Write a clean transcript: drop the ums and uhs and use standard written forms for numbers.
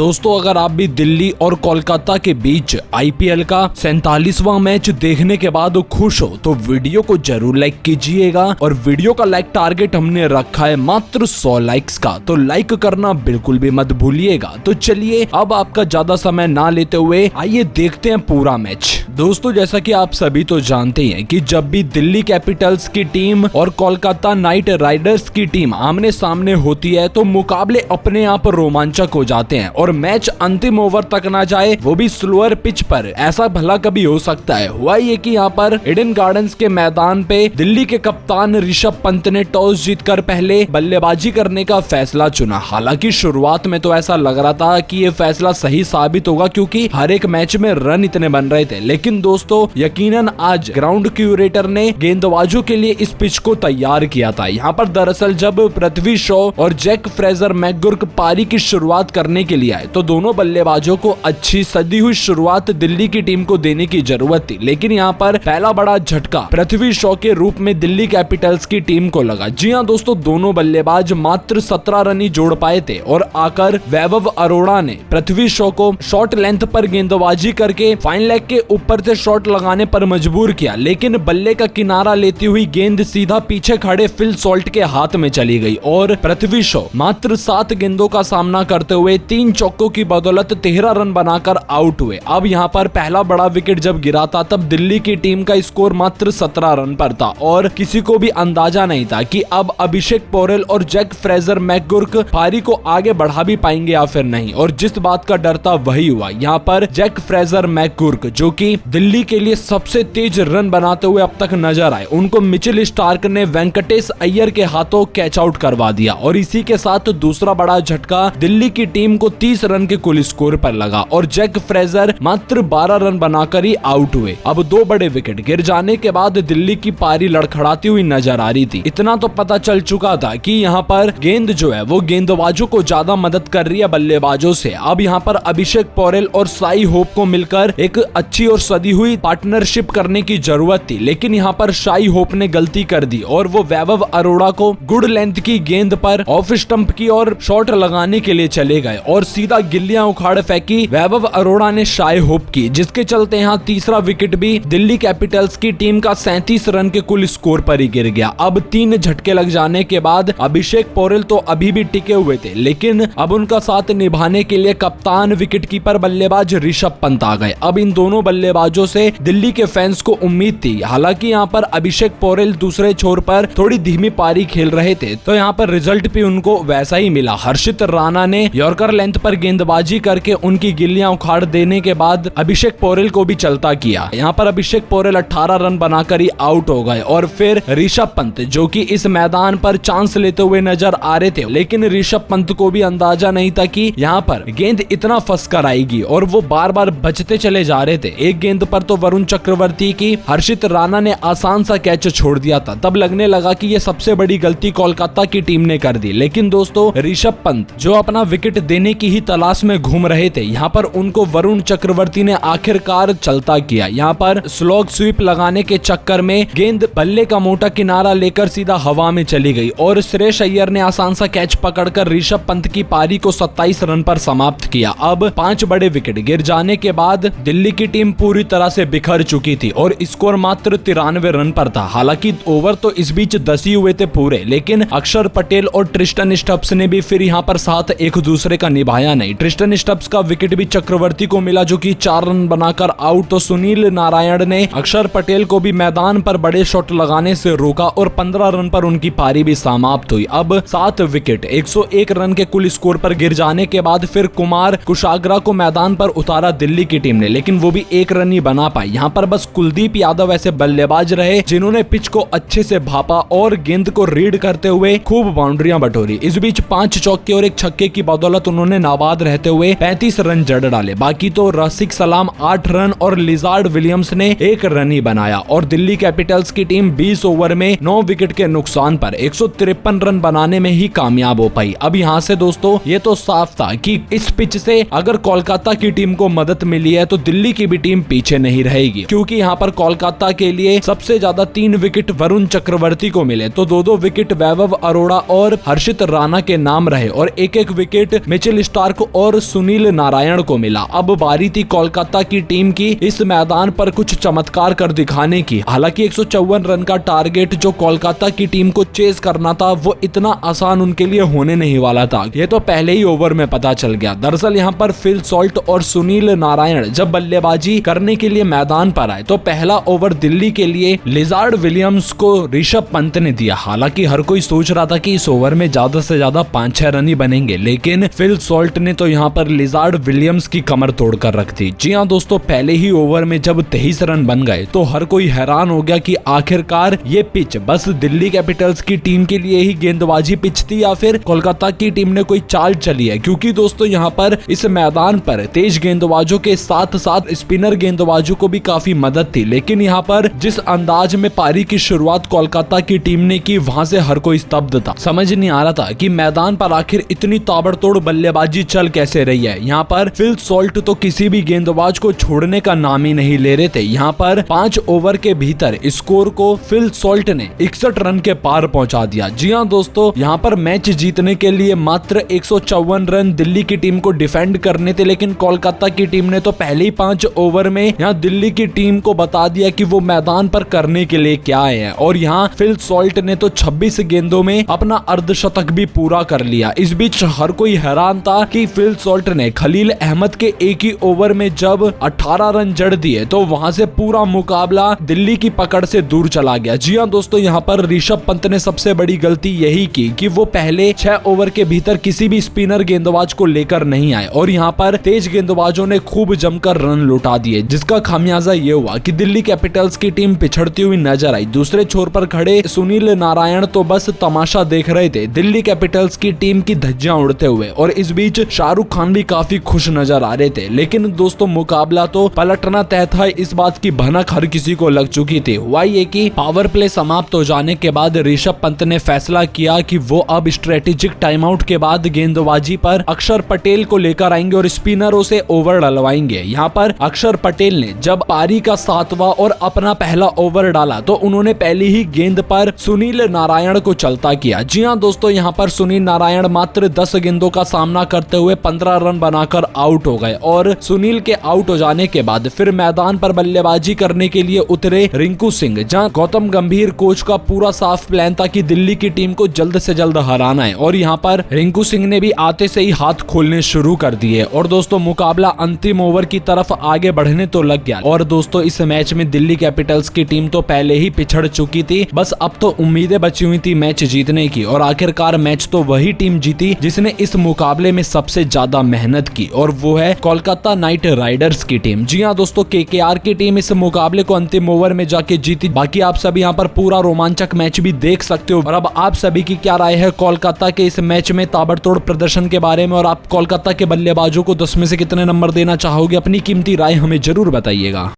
दोस्तों अगर आप भी दिल्ली और कोलकाता के बीच आईपीएल का 47वां मैच देखने के बाद खुश हो तो वीडियो को जरूर लाइक कीजिएगा। और वीडियो का लाइक टारगेट हमने रखा है मात्र 100 लाइक्स का, तो लाइक करना बिल्कुल भी मत भूलिएगा। तो चलिए अब आपका ज्यादा समय ना लेते हुए आइए देखते हैं पूरा मैच। दोस्तों जैसा कि आप सभी तो जानते हैं कि जब भी दिल्ली कैपिटल्स की टीम और कोलकाता नाइट राइडर्स की टीम आमने सामने होती है तो मुकाबले अपने आप रोमांचक हो जाते हैं और मैच अंतिम ओवर तक ना जाए, वो भी स्लोअर पिच पर। ऐसा भला कभी हो सकता है? हुआ ये कि यहाँ पर ईडन गार्डन्स के मैदान पे दिल्ली के कप्तान ऋषभ पंत ने टॉस जीतकर पहले बल्लेबाजी करने का फैसला चुना। हालांकि शुरुआत में तो ऐसा लग रहा था कि ये फैसला सही साबित होगा क्योंकि हर एक मैच में रन इतने बन रहे थे, लेकिन दोस्तों यकीनन आज ग्राउंड क्यूरेटर ने गेंदबाजों के लिए इस पिच को तैयार किया था। यहाँ पर दरअसल जब पृथ्वी शॉ और जैक फ्रेजर मैकगुर्क पारी की शुरुआत करने के लिए आए तो दोनों बल्लेबाजों को अच्छी सदी हुई शुरुआत दिल्ली की टीम को देने की जरूरत थी, लेकिन यहाँ पर पहला बड़ा झटका पृथ्वी शॉ के रूप में दिल्ली कैपिटल्स की टीम को लगा। जी हाँ दोस्तों, दोनों बल्लेबाज मात्र 17 रन ही जोड़ पाए थे और आकर वैभव अरोड़ा ने पृथ्वी शॉ को शॉर्ट लेंथ पर गेंदबाजी करके फाइन लेग के ऊपर से शॉट लगाने पर मजबूर किया, लेकिन बल्ले का किनारा लेती हुई गेंद सीधा पीछे खड़े फिल सॉल्ट के हाथ में चली गई और पृथ्वी शॉ मात्र 7 गेंदों का सामना करते हुए 3 चौकों की बदौलत 13 रन बनाकर आउट हुए। अब यहाँ पर पहला बड़ा विकेट जब गिरा था तब दिल्ली की टीम का स्कोर मात्र 17 रन पर था और किसी को भी अंदाजा नहीं था कि अब अभिषेक पोरेल और जैक फ्रेजर मैकगुर्क पारी को आगे बढ़ा भी पाएंगे या फिर नहीं। और जिस बात का डर था वही हुआ। यहाँ पर जैक फ्रेजर मैकगुर्क जो कि दिल्ली के लिए सबसे तेज रन बनाते हुए अब तक नजर आए, उनको मिचेल स्टार्क ने वेंकटेश अय्यर के हाथों कैच आउट करवा दिया और इसी के साथ दूसरा बड़ा झटका दिल्ली की टीम को 30 रन के कुल स्कोर पर लगा और जैक फ्रेजर मात्र 12 रन बनाकर ही आउट हुए। अब 2 बड़े विकेट गिर जाने के बाद दिल्ली की पारी लड़खड़ाती हुई नजर आ रही थी। इतना तो पता चल चुका था कि यहाँ पर गेंद जो है वो गेंदबाजों को ज्यादा मदद कर रही है बल्लेबाजों से। अब यहाँ पर अभिषेक पोरेल और साई होप को मिलकर एक अच्छी और सदी हुई पार्टनरशिप करने की जरूरत थी, लेकिन यहाँ पर साई होप ने गलती कर दी और वो वैभव अरोड़ा को गुड लेंथ की गेंद पर ऑफ स्टंप की और शॉट लगाने के लिए चले गए और सीधा गिल्लियां उखाड़ फेंकी वैभव अरोड़ा ने साई होप की, जिसके चलते यहाँ तीसरा विकेट भी दिल्ली कैपिटल्स की टीम का 37 रन के कुल स्कोर पर ही गिर गया। अब 3 झटके लग जाने के बाद अभिषेक पोरेल तो अभी भी टिके हुए थे, लेकिन अब उनका साथ निभाने के लिए कप्तान विकेटकीपर बल्लेबाज ऋषभ पंत आ गए। अब इन दोनों बल्लेबाजों से दिल्ली के फैंस को उम्मीद थी। हालांकि यहाँ पर अभिषेक पोरेल दूसरे छोर पर थोड़ी धीमी पारी खेल रहे थे तो यहाँ पर रिजल्ट भी उनको वैसा ही मिला। हर्षित राणा ने यॉर्कर लेंथ पर गेंदबाजी करके उनकी गिल्लियां उखाड़ देने के बाद अभिषेक पोरेल को भी चलता किया। यहाँ पर अभिषेक पोरेल 18 रन बनाकर ही आउट हो गए और फिर ऋषभ पंत जो कि इस मैदान पर चांस लेते हुए नजर आ रहे थे, लेकिन ऋषभ पंत को भी अंदाजा नहीं था कि यहाँ पर गेंद इतना फंस कर आएगी और वो बार बार बचते चले जा रहे थे। एक गेंद पर तो वरुण चक्रवर्ती की हर्षित राणा ने आसान सा कैच छोड़ दिया था, तब लगने लगा कि ये सबसे बड़ी गलती कोलकाता की टीम ने कर दी। लेकिन दोस्तों ऋषभ पंत जो अपना विकेट देने की ही तलाश में घूम रहे थे, यहाँ पर उनको वरुण चक्रवर्ती ने आखिरकार चलता किया। यहाँ पर स्लॉग स्वीप लगाने के चक्कर में गेंद बल्ले का मोटा किनारा लेकर सीधा हवा में चली गई और श्रेयस अय्यर ने आसान सा कैच पकड़कर ऋषभ पंत की पारी को 27 रन पर समाप्त किया। अब 5 बड़े विकेट गिर जाने के बाद दिल्ली की टीम पूरी तरह से बिखर चुकी थी और स्कोर मात्र 93 रन पर था। हालांकि ओवर तो इस बीच 10 ही हुए थे पूरे, लेकिन अक्षर पटेल और ट्रिस्टन स्टब्स ने भी फिर यहाँ पर साथ एक दूसरे का निभाया नहीं। ट्रिस्टन स्टब्स का विकेट भी चक्रवर्ती को मिला जो कि 4 रन बनाकर आउट, तो सुनील नारायण ने अक्षर पटेल को भी मैदान पर बड़े शॉट लगाने से रोका और 15 रन पर उनकी पारी भी समाप्त हुई। अब 7 विकेट 101 रन के कुल स्कोर पर गिर जाने के बाद फिर कुमार कुशाग्रा को मैदान पर उतारा दिल्ली की टीम ने, लेकिन वो भी 1 रन ही बना पाई। यहाँ पर बस कुलदीप यादव ऐसे बल्लेबाज रहे जिन्होंने पिच को अच्छे से भापा और गेंद को रीड करते हुए खूब बाउंड्रियां बटोरी। इस बीच 5 चौके और 1 छक्के की बदौलत उन्होंने नाबाद रहते हुए 35 रन जड़ डाले। बाकी तो रसिक सलाम 8 रन और लिजार्ड विलियम्स ने 1 रन ही बनाया और दिल्ली कैपिटल्स की टीम 20 ओवर में 9 विकेट के नुकसान पर 153 रन बनाने में ही कामयाब हो पाई। अब यहाँ से दोस्तों ये तो साफ था कि इस पिच से अगर कोलकाता की टीम को मदद मिली है तो दिल्ली की भी टीम पीछे नहीं रहेगी, क्योंकि यहाँ पर कोलकाता के लिए सबसे ज्यादा 3 विकेट वरुण चक्रवर्ती को मिले तो 2-2 विकेट वैभव अरोड़ा और हर्षित राणा के नाम रहे और 1-1 विकेट मिचेल स्टार्क क्लार्क और सुनील नारायण को मिला। अब बारी थी कोलकाता की टीम की इस मैदान पर कुछ चमत्कार कर दिखाने की। हालांकि 154 रन का टारगेट जो कोलकाता की टीम को चेज करना था वो इतना आसान उनके लिए होने नहीं वाला था। ये तो पहले ही ओवर में पता चल गया। दरअसल यहाँ पर फिल सॉल्ट और सुनील नारायण जब बल्लेबाजी करने के लिए मैदान पर आए तो पहला ओवर दिल्ली के लिए लिजार्ड विलियम्स को ऋषभ पंत ने दिया। हालांकि हर कोई सोच रहा था कि इस ओवर में ज्यादा से ज्यादा 5-6 रन ही बनेंगे, लेकिन फिल सॉल्ट ने तो यहाँ पर लिजार्ड विलियम्स की कमर तोड़ कर रख दी। जी हाँ दोस्तों, पहले ही ओवर में जब 23 रन बन गए तो हर कोई हैरान हो गया कि आखिरकार ये पिच बस दिल्ली कैपिटल्स की टीम के लिए ही गेंदबाजी पिच थी या फिर कोलकाता की टीम ने कोई चाल चली है। क्योंकि दोस्तों यहाँ पर इस मैदान पर तेज गेंदबाजों के साथ साथ स्पिनर गेंदबाजों को भी काफी मदद थी, लेकिन यहाँ पर जिस अंदाज में पारी की शुरुआत कोलकाता की टीम ने की वहां से हर कोई स्तब्ध था। समझ नहीं आ रहा था कि मैदान पर आखिर इतनी ताबड़तोड़ बल्लेबाजी चल कैसे रही है। यहाँ पर फिल सॉल्ट तो किसी भी गेंदबाज को छोड़ने का नाम ही नहीं ले रहे थे। यहाँ पर 5 ओवर के भीतर स्कोर को फिल सॉल्ट ने 61 रन के पार पहुंचा दिया। जी हाँ दोस्तों, यहाँ पर मैच जीतने के लिए मात्र 154 रन दिल्ली की टीम को डिफेंड करने थे, लेकिन कोलकाता की टीम ने तो पहले ही 5 ओवर में यहाँ दिल्ली की टीम को बता दिया कि वो मैदान पर करने के लिए क्या है। और यहाँ फिल सॉल्ट ने तो 26 गेंदों में अपना अर्धशतक भी पूरा कर लिया। इस बीच हर कोई हैरान था कि फिल सॉल्ट ने खलील अहमद के एक ही ओवर में जब 18 रन जड़ दिए तो वहां से पूरा मुकाबला दिल्ली की पकड़ से दूर चला गया। जी हाँ दोस्तों, यहाँ पर ऋषभ पंत ने सबसे बड़ी गलती यही की कि वो पहले 6 ओवर के भीतर किसी भी स्पिनर गेंदबाज को लेकर नहीं आए और यहाँ पर तेज गेंदबाजों ने खूब जमकर रन लुटा दिए, जिसका खामियाजा ये हुआ कि दिल्ली कैपिटल्स की टीम पिछड़ती हुई नजर आई। दूसरे छोर पर खड़े सुनील नारायण तो बस तमाशा देख रहे थे दिल्ली कैपिटल्स की टीम की धज्जियां उड़ते हुए, और इस बीच शाहरुख खान भी काफी खुश नजर आ रहे थे। लेकिन दोस्तों मुकाबला तो पलटना तय था, इस बात की भनक हर किसी को लग चुकी थी। हुआ ये कि पावर प्ले समाप्त हो जाने के बाद ऋषभ पंत ने फैसला किया कि वो अब स्ट्रेटेजिक टाइम आउट के बाद गेंदबाजी पर अक्षर पटेल को लेकर आएंगे और स्पिनरों से ओवर डलवाएंगे। यहाँ पर अक्षर पटेल ने जब पारी का 7वां और अपना पहला ओवर डाला तो उन्होंने पहली ही गेंद पर सुनील नारायण को चलता किया। जी हाँ दोस्तों, यहाँ पर सुनील नारायण मात्र 10 गेंदों का सामना करते हुए 15 रन बनाकर आउट हो गए और सुनील के आउट हो जाने के बाद फिर मैदान पर बल्लेबाजी करने के लिए उतरे रिंकू सिंह, जहां गौतम गंभीर कोच का पूरा साफ प्लान था कि दिल्ली की टीम को जल्द से जल्द हराना है। और यहाँ पर रिंकू सिंह ने भी आते से ही हाथ खोलने शुरू कर दिए और दोस्तों मुकाबला अंतिम ओवर की तरफ आगे बढ़ने तो लग गया। और दोस्तों इस मैच में दिल्ली कैपिटल्स की टीम तो पहले ही पिछड़ चुकी थी, बस अब तो उम्मीदें बची हुई थी मैच जीतने की, और आखिरकार मैच तो वही टीम जीती जिसने इस मुकाबले में सबसे ज्यादा मेहनत की, और वो है कोलकाता नाइट राइडर्स की टीम। जी हाँ दोस्तों, केकेआर की टीम इस मुकाबले को अंतिम ओवर में जाके जीती। बाकी आप सभी यहाँ पर पूरा रोमांचक मैच भी देख सकते हो। और अब आप सभी की क्या राय है कोलकाता के इस मैच में ताबड़तोड़ प्रदर्शन के बारे में, और आप कोलकाता के बल्लेबाजों को 10 में से कितने नंबर देना चाहोगे? अपनी कीमती राय हमें जरूर बताइएगा।